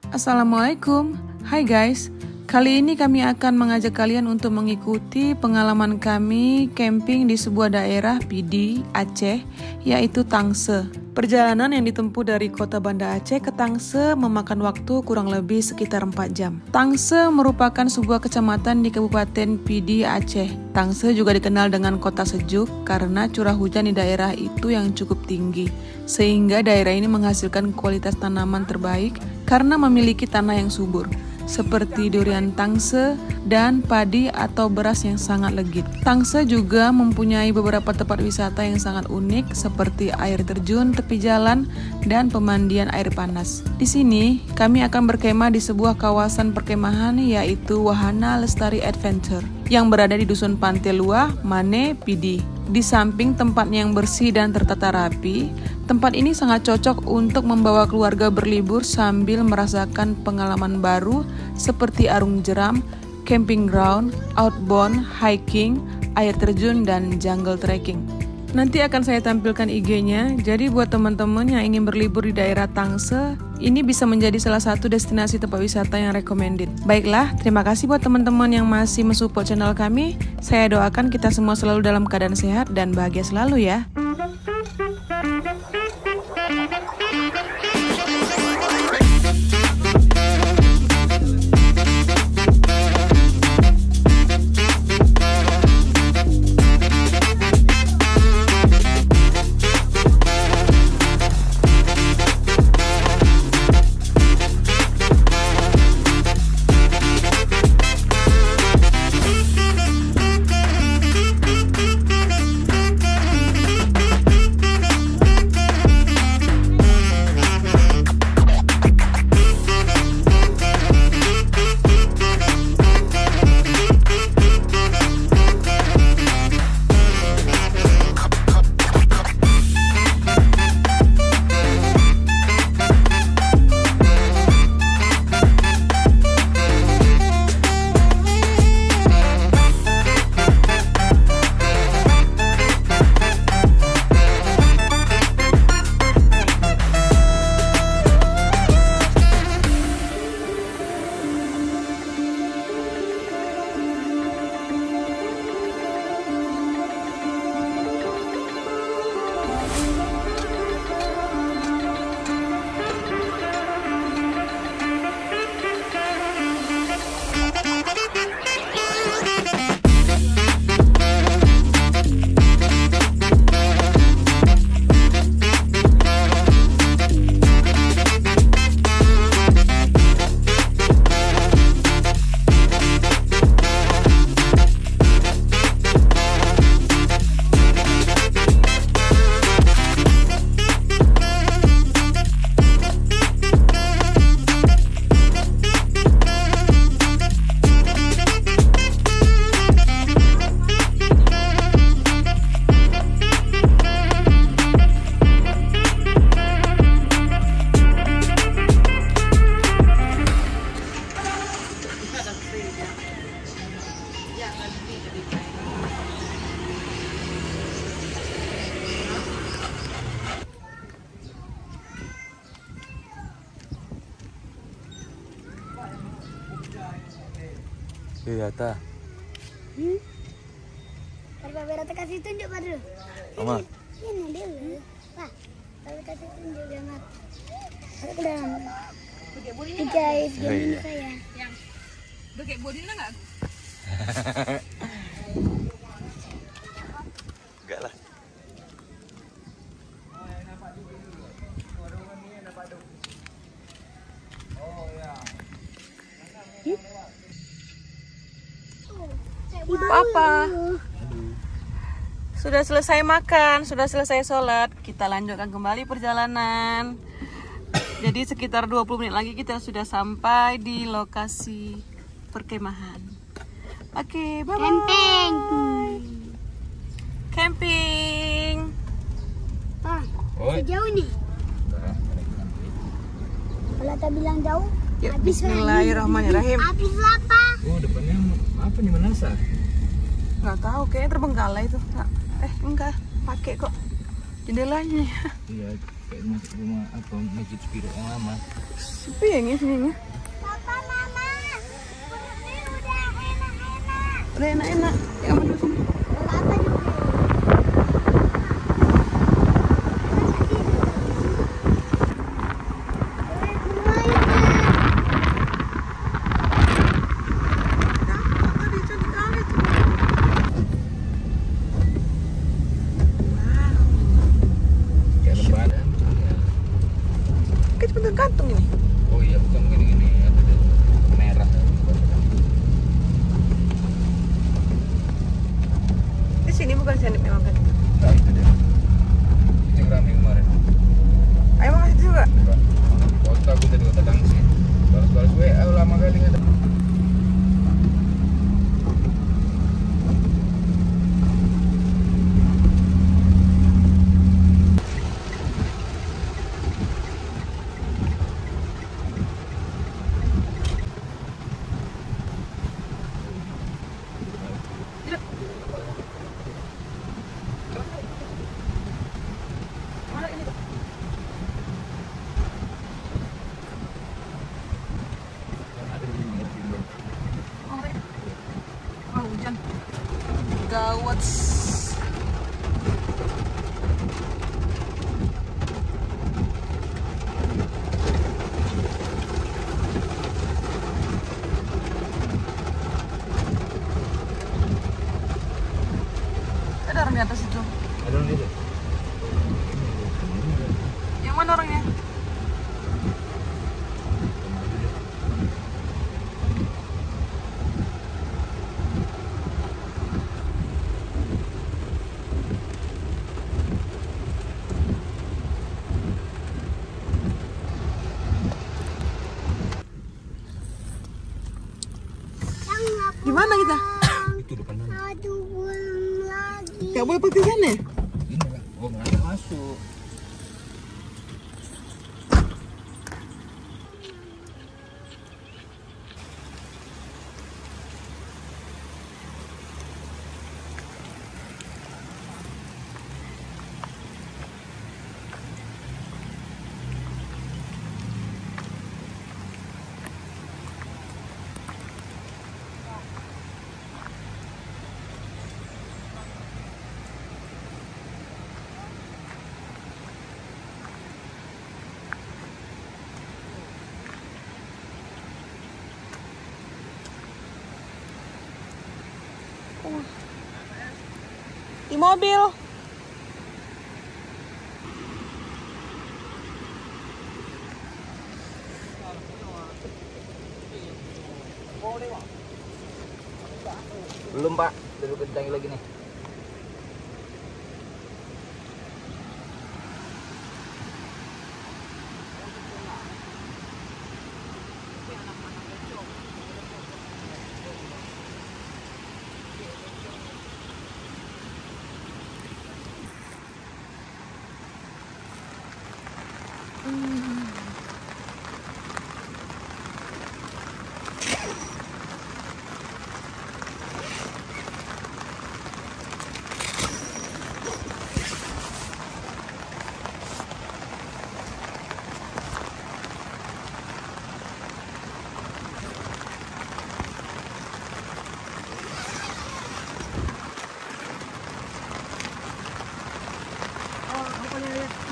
Assalamualaikum, hai guys. Kali ini kami akan mengajak kalian untuk mengikuti pengalaman kami camping di sebuah daerah PD Aceh, yaitu Tangsel. Perjalanan yang ditempuh dari kota Banda Aceh ke Tangsel memakan waktu kurang lebih sekitar 4 jam. Tangsel merupakan sebuah kecamatan di Kabupaten PD Aceh. Tangsel juga dikenal dengan kota sejuk karena curah hujan di daerah itu yang cukup tinggi, sehingga daerah ini menghasilkan kualitas tanaman terbaik karena memiliki tanah yang subur, seperti durian Tangsel dan padi atau beras yang sangat legit. Tangsel juga mempunyai beberapa tempat wisata yang sangat unik seperti air terjun tepi jalan dan pemandian air panas. Di sini kami akan berkemah di sebuah kawasan perkemahan yaitu Wahana Lestari Adventure yang berada di Dusun Pantai Luah, Mane, PD. Di samping tempatnya yang bersih dan tertata rapi, tempat ini sangat cocok untuk membawa keluarga berlibur sambil merasakan pengalaman baru seperti arung jeram, camping ground, outbound, hiking, air terjun, dan jungle trekking. Nanti akan saya tampilkan IG-nya, jadi buat teman-teman yang ingin berlibur di daerah Tangsel, ini bisa menjadi salah satu destinasi tempat wisata yang recommended. Baiklah, terima kasih buat teman-teman yang masih mensupport channel kami. Saya doakan kita semua selalu dalam keadaan sehat dan bahagia selalu ya. Iya ta. Kalau Berata kasih tunjuk Pak dulu. Oma. Ini dulu. Pak, kalau kasih tunjuk dia mat. Udah. Guys, gini saya. Yang pakai body lah nggak? Enggak lah. Apa? Sudah selesai makan, sudah selesai sholat. Kita lanjutkan kembali perjalanan. Jadi sekitar 20 menit lagi kita sudah sampai di lokasi perkemahan. Oke, bye-bye. Camping. Camping. Pak, sejauh nih. Kalau tak bilang jauh, Yuk, habis bismillahirrahmanirrahim. Habis apa? Oh, depannya apa nih, Manasa? Nggak tahu, kayaknya terbengkalai itu. Enggak, pakai kok jendelanya. Iya. Kayak rumah apa masjid spirit yang lama. Sepi ya sini. Papa, Mama, ini udah enak-enak. Udah enak-enak. Ya aman sini. Papa juga. Kayak lembaran. Kayak cuma gantung ini. Oh iya, bukan gini-gini apa tuh? Merah. Di sini bukan senip memang kan. Nah itu deh. Itu yang rame kemarin. Ayo mau kasih juga. Enggak. Di kota aku tadi kota Tangsi. Balas-balas WA lama kali nggak ada. Oh, hujan. Gawat. Ada orang di atas itu. Ada orang itu. Yang mana orangnya? Gimana kita? Itu depan mana? Aduh, belum lagi. Gak boleh pakai sana. Ini lah. Oh nggak ada masuk. Di mobil. Belum Pak, baru kencangin lagi nih.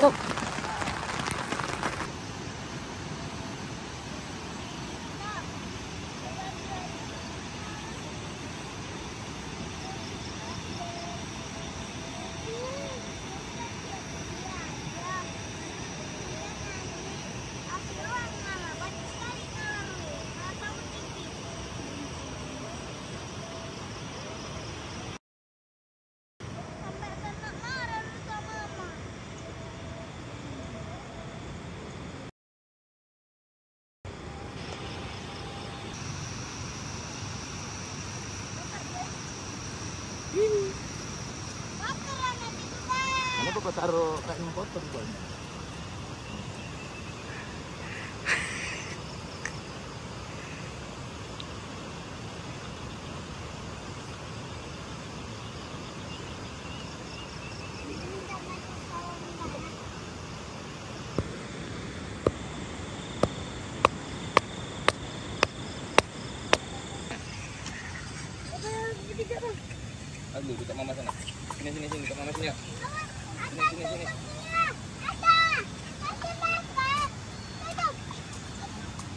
Stop. Kenapa kau taruh kain kotor banyak? dulu dekat mama sana. Sini dekat mama sini. Sini.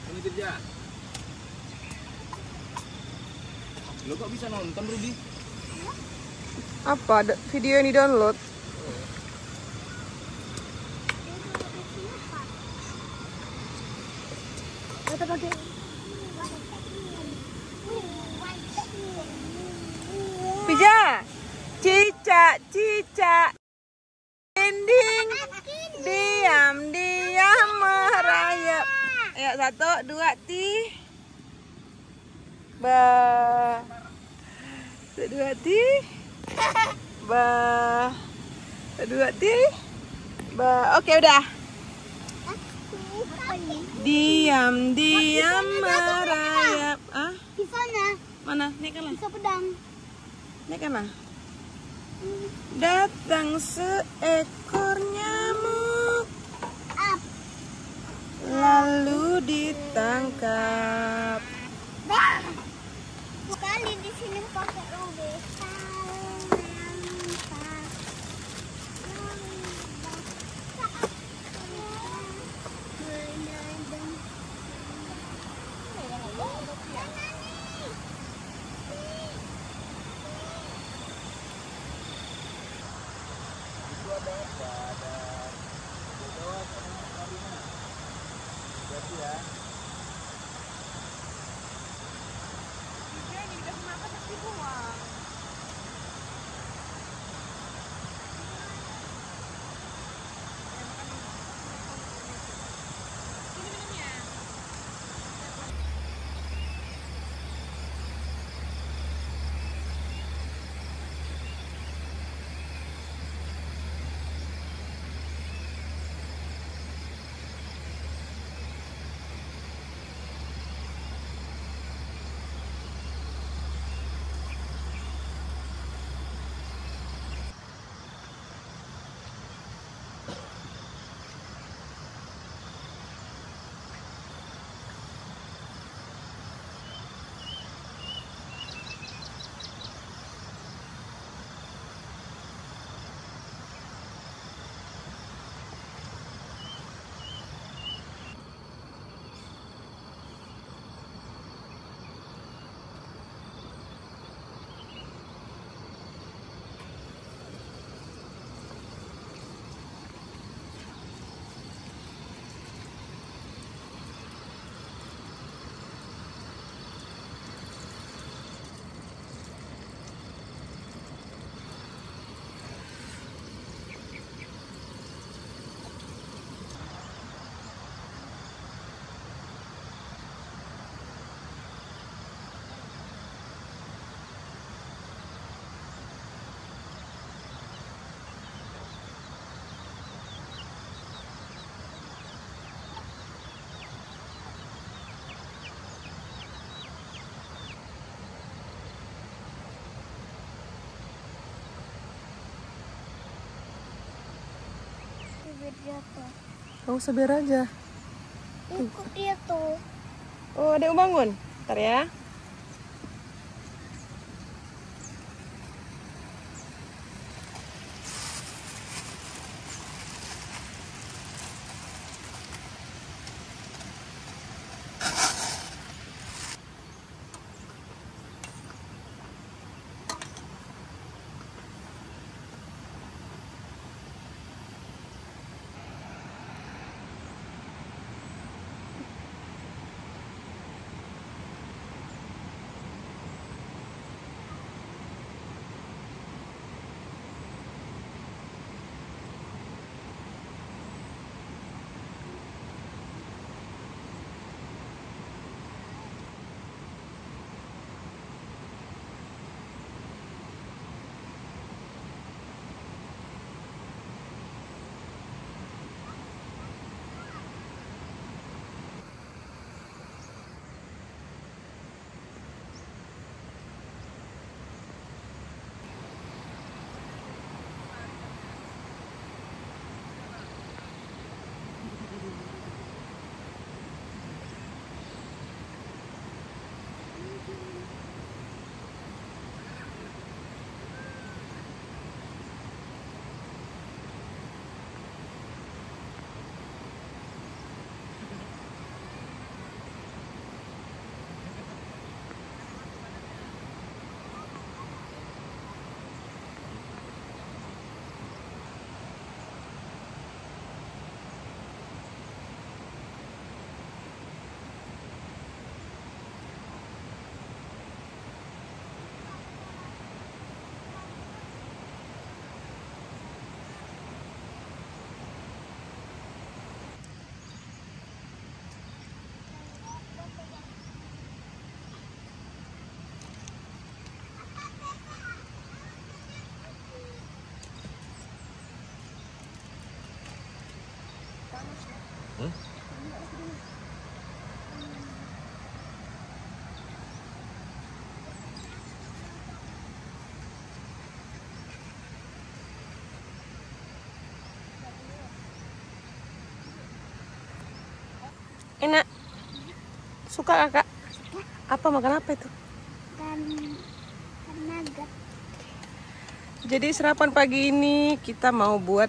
Ini kerja. Lo kok bisa nonton, Rudi? Apa? Video yang di-download? Kita pakai Pija, cicak, dinding, diam merayap. Ayo 1, 2, ti. Ba. 1, 2, ti. Ba. 1, 2, ti. Ba. Oke, udah. Diam merayap. Ah? di sana. Mana? Nih kan lah. Bisa pedang. Nih kan lah. Datang seekor nyamuk, lalu ditangkap. Sekali di sini pakai robek. Jatuh. Gak usah, biar aja. Ikut dia tuh. Oh, ada yang bangun. Ntar ya. Enak. Suka kakak? Apa makan apa itu? Dan nugget. Jadi sarapan pagi ini kita mau buat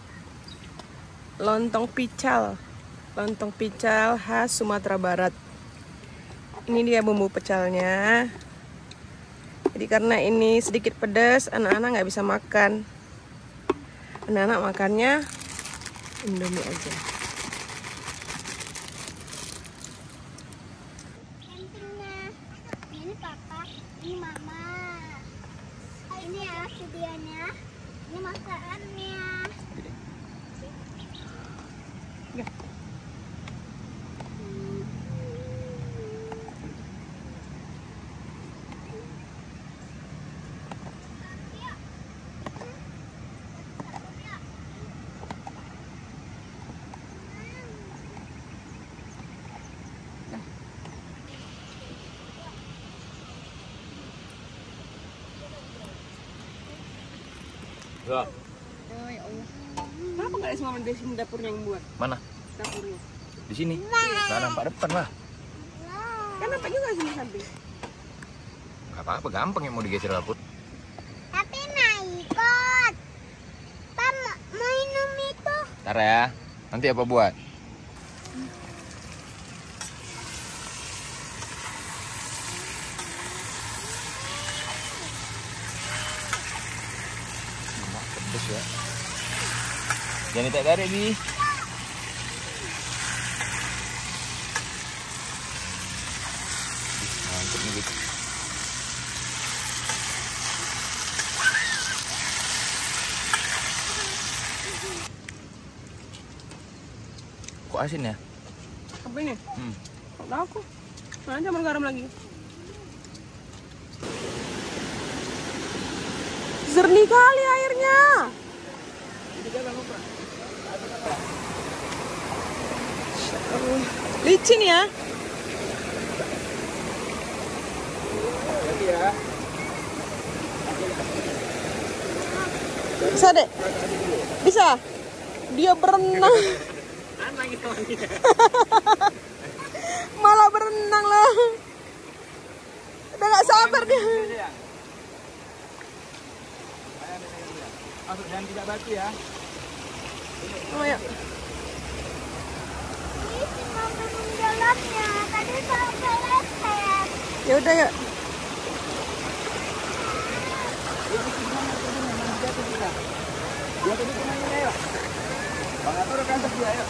lontong pical. Lontong pical khas Sumatera Barat. Ini dia bumbu pecalnya. Jadi karena ini sedikit pedas, anak-anak nggak bisa makan. Anak-anak makannya Indomie aja. Campingnya. Ini papa, ini mama. Ini ya videonya. Ini masakannya. Ya. Oh ya Allah. Kenapa nggak ada semua di sini dapurnya yang buat? Mana? Dapurnya. Di sini. Nah, nampak depan lah. Kan nampak juga sini samping. Gak apa-apa, gampang yang mau digeser dapur. Tapi nah ikut. Papa mau minum itu. Ntar ya. Nanti apa buat? Pedes ya. Jangan ditarik-tarik, Bi. Mantap nih, Bi. Kok asin ya? Apa ini? Nggak tahu aku. Mana campur garam lagi. Jernih kali airnya. Licin ya. Bisa deh. Bisa. Dia berenang. Malah berenang lah. Udah gak sabar dia. Masuk dan tidak batu ya. Oh ya. Ini cuma minum jalannya. Tadi sampai leset. Ya udah ya. Dia tadi pemainnya ya. Bang Atur ke atas dia ya.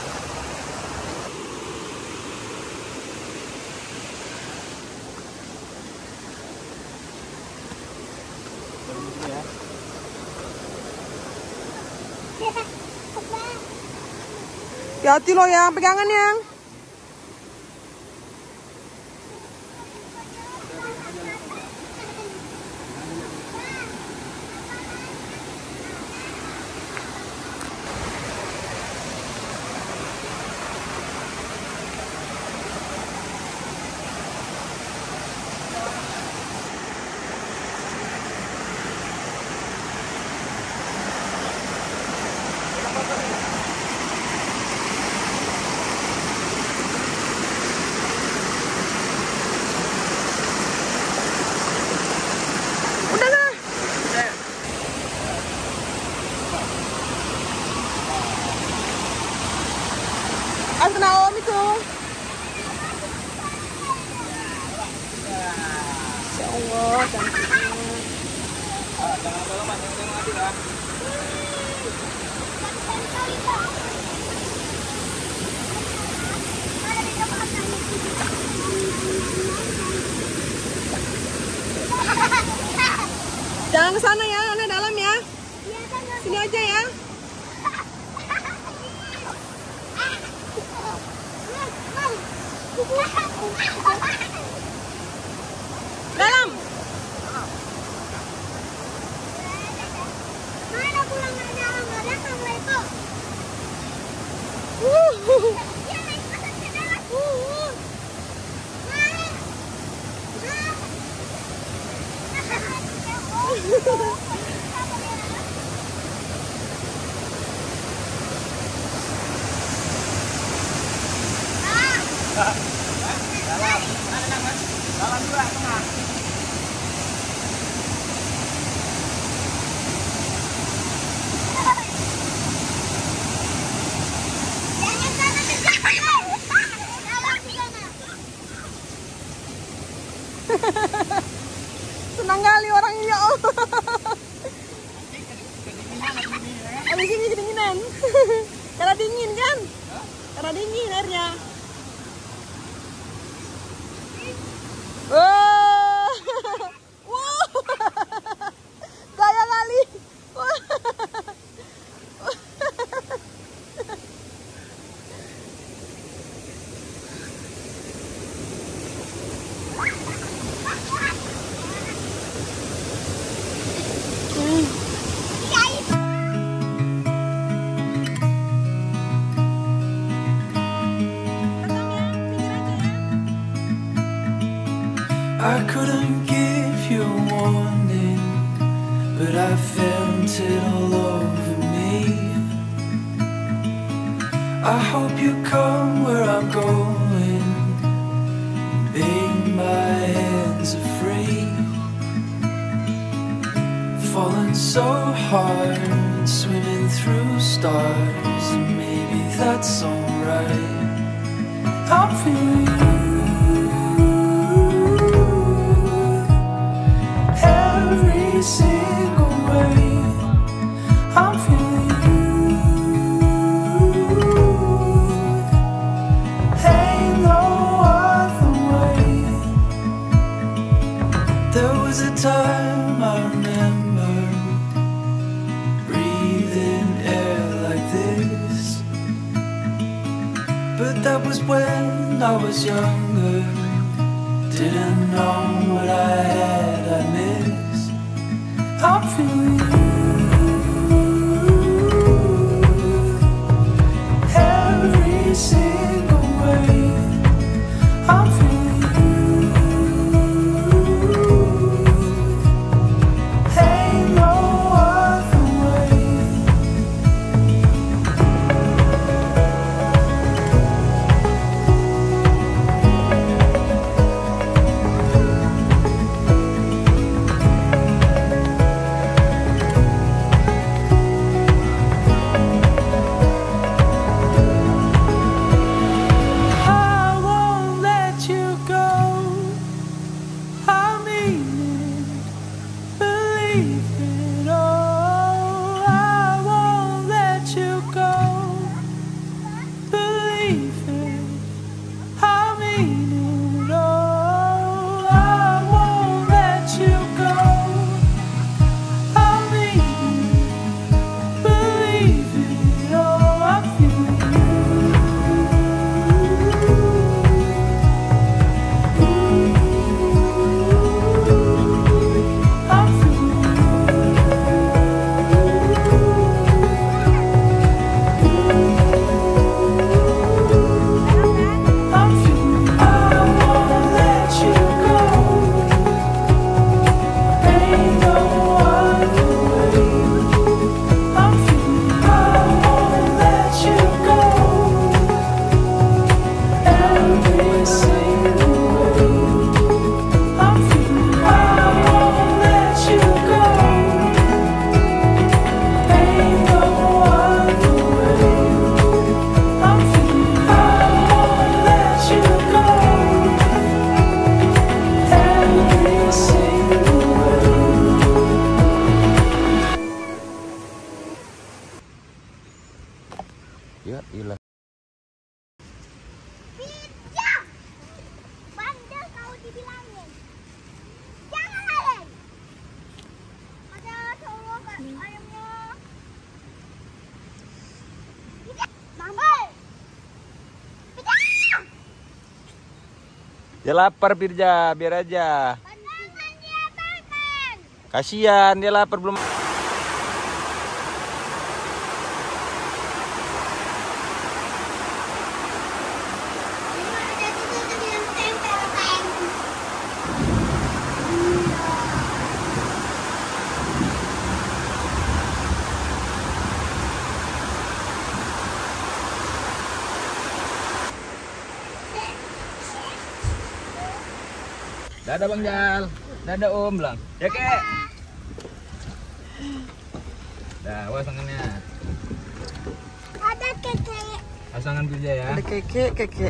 Hati-hati lo ya, pegangan yang. Kena om itu. Ya Allah, cantiknya. Jangan lupa masuk mati lah. Jangan ke sana ya, Nona dalam ya. Sini aja ya. Dalam. Mana pulang ke dalam? Ada sama itu. Dia naik ke dalam. Mana? Jalan dua tengah. Senang kali orangnya. Abis ini kedinginan. Karena dingin kan? Karena dingin airnya. Wah, wow, gaya kali. I couldn't give you a warning, but I felt it all over me. I hope you come where I'm going, make my hands are free. Falling so hard, swimming through stars, maybe that's alright. I'm feeling you. Every single way, I'm feeling you. Ain't no other way. There was a time I remember breathing air like this, but that was when I was younger. Didn't know what I had, I missed. I'm feeling you. Every single way, I'm feeling you. Ain't no other way. Ya ilah. Pirja, bandel kau dibilangin. Jangan lari. Ada cowok kan ayamnya. Mama. Pirja. Dia lapar Pirja, biar aja. Jangan dia makan. Kasihan dia lapar belum. Dadah Bang Jal. Dadah Om bilang. Ya kek. Dah, pasangannya. Ada keke. Pasangan kerja ya. Ada keke.